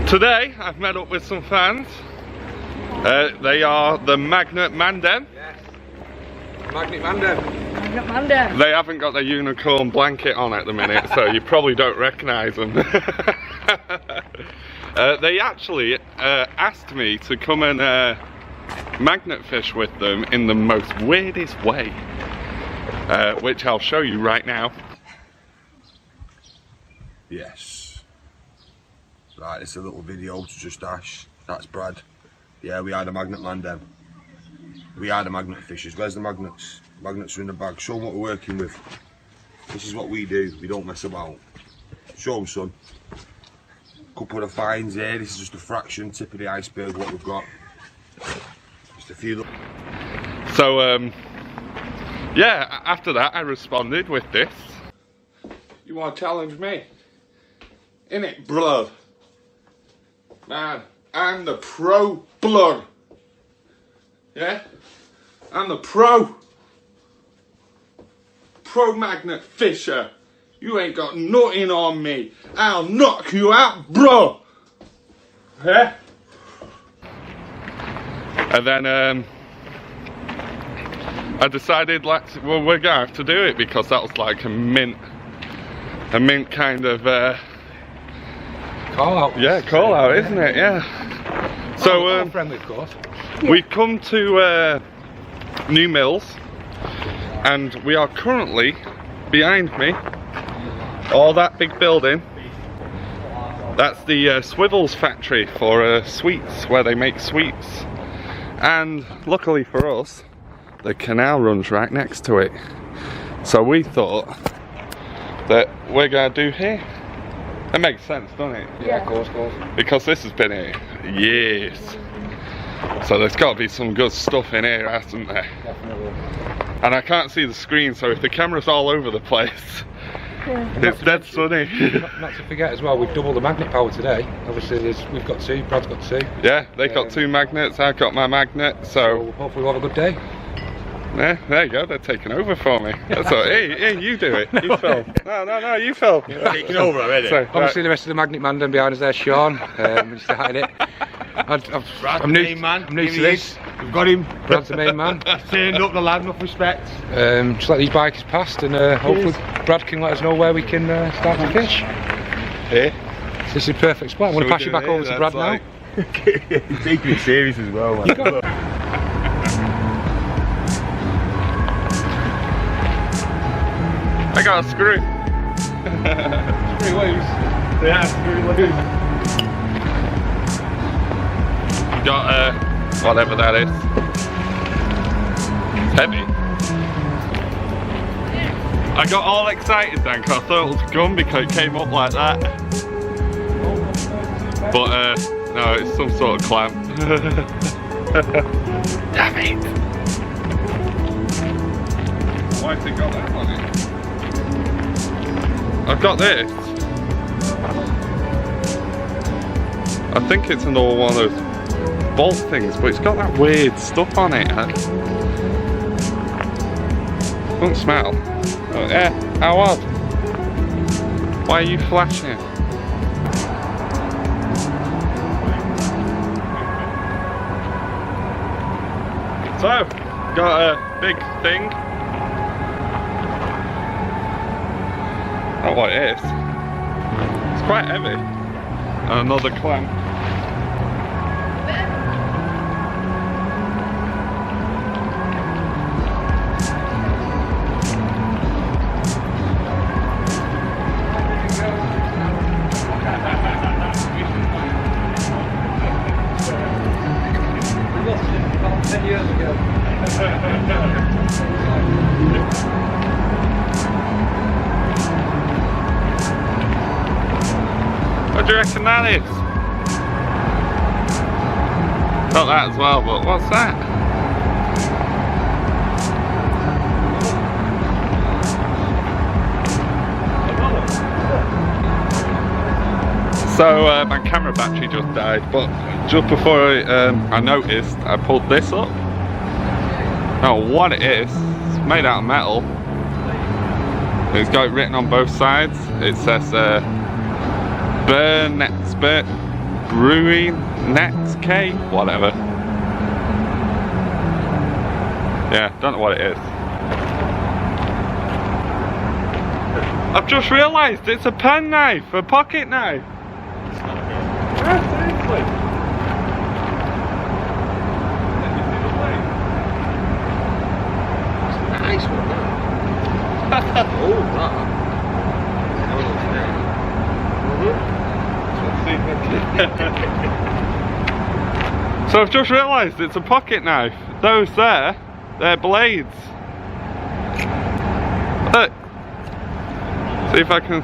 Today I've met up with some fans. They are the Magnet Mandem. Yes. Magnet Mandem. Magnet Mandem. They haven't got their unicorn blanket on at the minute, so you probably don't recognise them. They actually asked me to come and magnet fish with them in the most weirdest way, which I'll show you right now. Yes. Right, it's a little video to just dash. That's Brad. Yeah, we are the Magnet Mandem. We are the magnet fishers. Where's the magnets? Magnets are in the bag. Show them what we're working with. This is what we do. We don't mess about. Show them, son. Couple of fines here. This is just a fraction, tip of the iceberg, what we've got. Just a few. So, yeah, after that I responded with this. You want to challenge me? Innit, blood? Man, I'm the pro blood. Yeah? I'm the pro magnet fisher. You ain't got nothing on me. I'll knock you out, bro. Yeah? And then I decided, well, we're gonna have to do it because that was like a mint kind of call out. Yeah, call out, isn't it? Yeah. So friendly, of course. We've come to New Mills, and we are currently behind me. All that big building. That's the Swivels factory for sweets, where they make sweets. And luckily for us, the canal runs right next to it. So we thought that we're gonna do here. It makes sense, doesn't it? Yeah, of course. Because this has been here years. So there's got to be some good stuff in here, hasn't there? Definitely. And I can't see the screen, so if the camera's all over the place, it's dead sunny. Not to forget as well, we've doubled the magnet power today. Obviously we've got two, Brad's got two. Yeah, they got two magnets, I've got my magnet, so hopefully we'll have a good day. Yeah, there you go, they're taking over for me. That's all. Hey, you do it. You film. No, you film. You're taking over already. So, obviously the rest of the Magnet Mandem behind us there, Sean. He's started it. I'm new to this. We've got him. Brad's the main man. He's turned up the lad, enough respect. Just let these bikes past and hopefully Brad can let us know where we can start to fish. Here? This is a perfect spot. I'm going to pass you back over to Brad now. He's taking it serious as well, man. I got a screw. Screw loose. Yeah, screw loose. Got whatever that is. It's heavy. I got all excited then because I thought it was a gun because it came up like that. But no, it's some sort of clamp. Damn it! Why's it got that on it? I've got this. I think it's another one of those bolt things, but it's got that weird stuff on it. Huh? Doesn't smell. Oh, yeah, how odd. Why are you flashing? So, got a big thing. Not what it is. It's quite heavy. And another clamp. 10 years ago. What do you reckon that is? Not that as well, but what's that? So my camera battery just died, but just before I noticed, I pulled this up. I don't know what it is. It's made out of metal. It's got it written on both sides. It says Brewing Next K, whatever. Yeah, don't know what it is. I've just realised it's a pen knife, a pocket knife. Yeah, seriously. Let me see the blade. Nice one, that. Oh, that. So I've just realised it's a pocket knife. Those there, they're blades. Look. See if I can.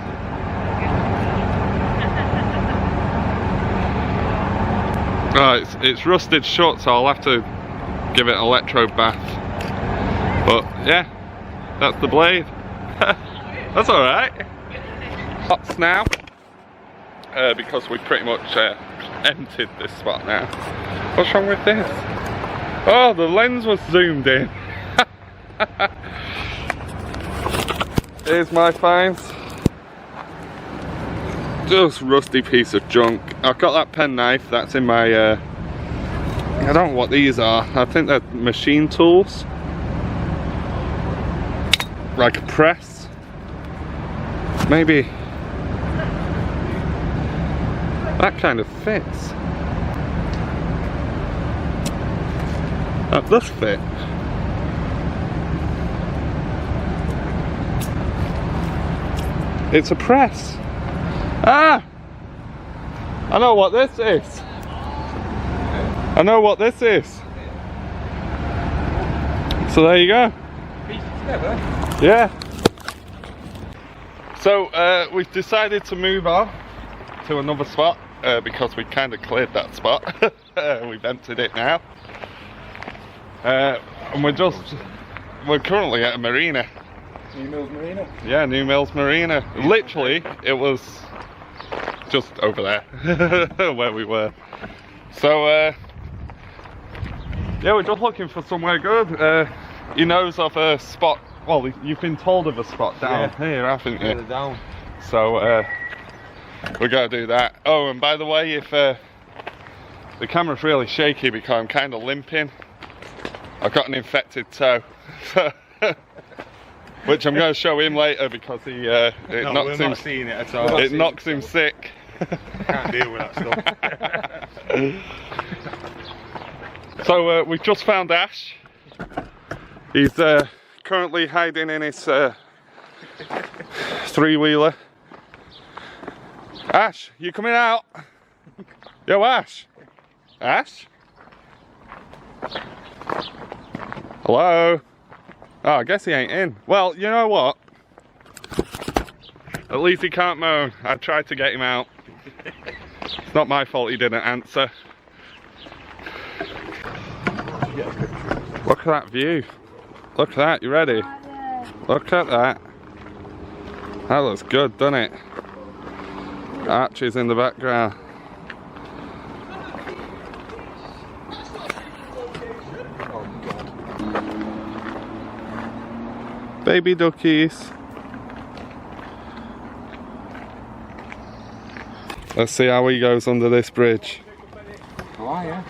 Oh, it's rusted shut, so I'll have to give it an electrode bath. But yeah, that's the blade. That's alright. Lots now. Because we pretty much emptied this spot now. What's wrong with this? Oh, the lens was zoomed in. Here's my finds. Just rusty piece of junk. I've got that pen knife that's in my I don't know what these are. I think they're machine tools. Like a press. Maybe that kind of fits. That does fit. It's a press. Ah! I know what this is. I know what this is. So there you go. Yeah. So we've decided to move on to another spot because we kind of cleared that spot. We've emptied it now. And we're currently at a marina. New Mills Marina? Yeah, New Mills Marina. Literally, it was just over there where we were. So yeah, we're just looking for somewhere good. He knows of a spot. Well, you've been told of a spot down here, haven't you? Further down. So we're gonna do that. Oh, and by the way, if the camera's really shaky because I'm kind of limping, I've got an infected toe. Which I'm going to show him later because it knocks him. Not seeing it at all. It knocks him sick. Can't deal with that stuff. So we've just found Ash. He's currently hiding in his three-wheeler. Ash, you coming out? Yo, Ash. Ash? Hello? Oh, I guess he ain't in. Well, you know what? At least he can't moan. I tried to get him out. It's not my fault he didn't answer. Look at that view. Look at that, you ready? Look at that. That looks good, doesn't it? Archie's in the background. Baby duckies. Let's see how he goes under this bridge. Oh, yeah.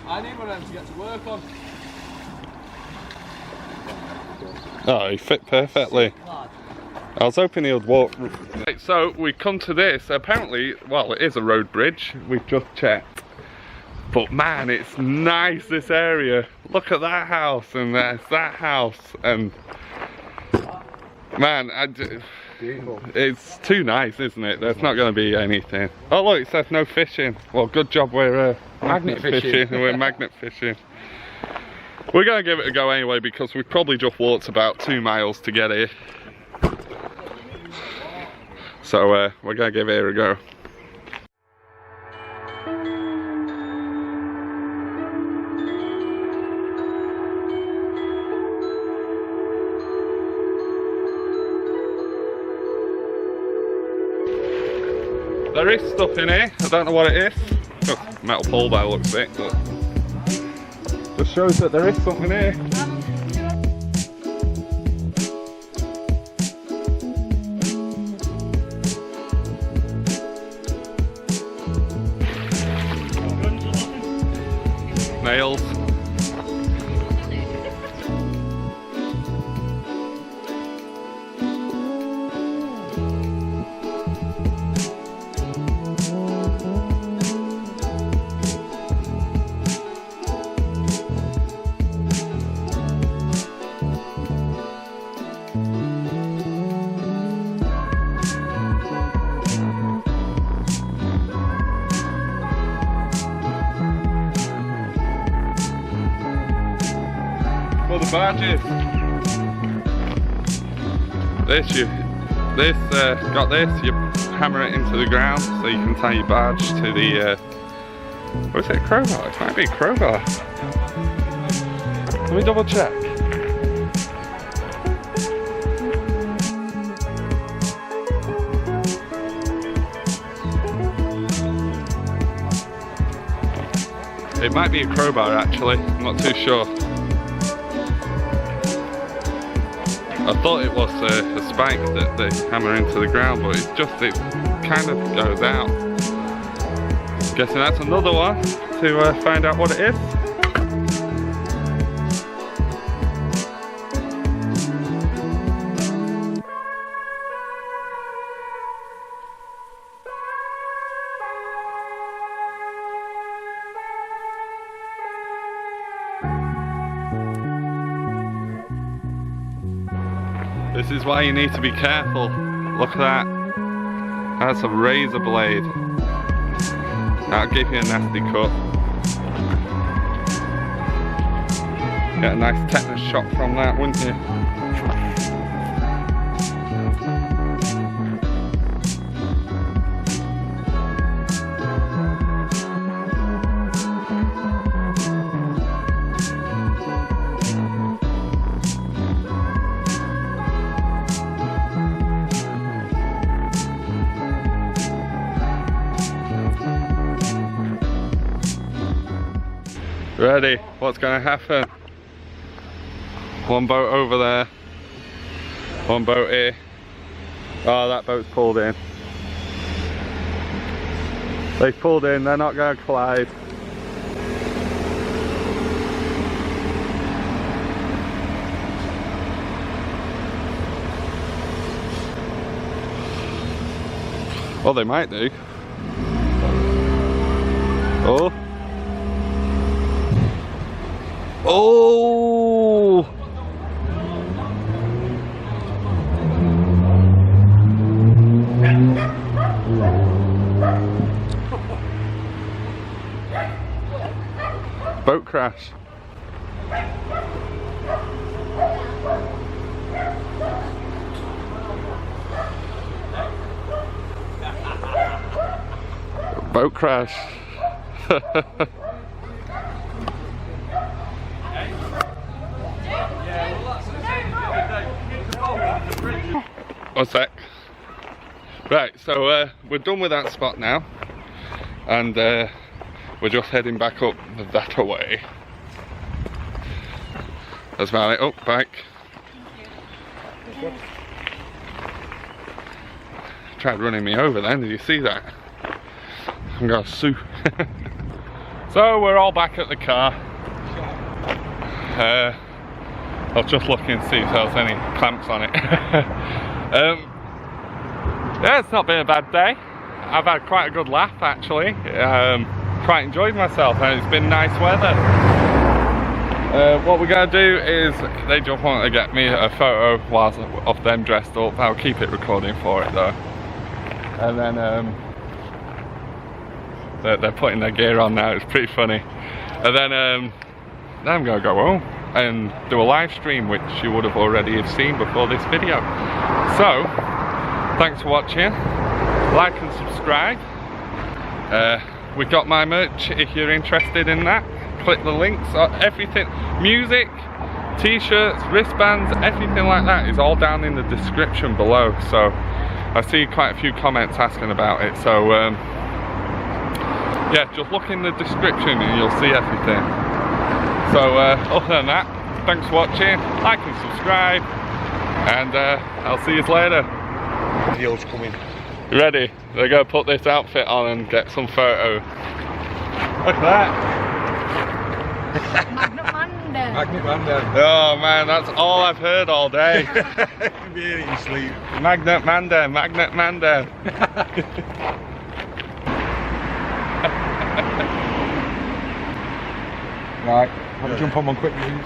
I need one of them to get to work on. Oh, he fit perfectly. I was hoping he would walk. Right, so we come to this. Apparently, well, it is a road bridge. We've just checked. But man, it's nice, this area. Look at that house and there's that house. And man, beautiful. It's too nice, isn't it? There's not going to be anything. Oh look, it says no fishing. Well, good job we're magnet fishing. We're magnet fishing. We're going to give it a go anyway because we've probably just walked about 2 miles to get here. So we're going to give it a go. There is stuff in here, I don't know what it is. Just metal pole by the looks of it, but just shows that there is something here. Nails. For the badges. Got this, you hammer it into the ground so you can tie your badge to the, what is it, crowbar? It might be a crowbar. Let me double check. It might be a crowbar actually, I'm not too sure. I thought it was a spike that they hammer into the ground, but it kind of goes out. Guessing that's another one to find out what it is. This is why you need to be careful. Look at that. That's a razor blade. That'll give you a nasty cut. Get a nice tetanus shot from that, wouldn't you? Ready? What's going to happen? One boat over there. One boat here. Oh, that boat's pulled in. They've pulled in, they're not going to collide. Well, they might do. Oh. Oh! Boat crash. Boat crash. One sec. Right, so we're done with that spot now, and we're just heading back up that way. That's about it. Oh, bike. Tried running me over then, did you see that? I'm gonna sue. So we're all back at the car. I was just looking to see if there was any clamps on it. Yeah, it's not been a bad day. I've had quite a good laugh actually. Quite enjoyed myself, and it's been nice weather. What we're going to do is, they just want to get me a photo whilst of them dressed up. I'll keep it recording for it though. And then they're putting their gear on now, it's pretty funny. And then I'm going to go home and do a live stream, which you would have already have seen before this video. So, thanks for watching. Like and subscribe. We got my merch if you're interested in that. Click the links, everything, music, t-shirts, wristbands, everything like that is all down in the description below. So I see quite a few comments asking about it, so yeah, just look in the description and you'll see everything. So other than that, thanks for watching, like and subscribe, and I'll see you later. Video's coming. You ready? They're going to put this outfit on and get some photos. Look at that. Magnet Monday. Oh man, that's all I've heard all day. Be here in your sleep. Magnet Manda, Magnet Manda. Right, I'll jump on one quick, please.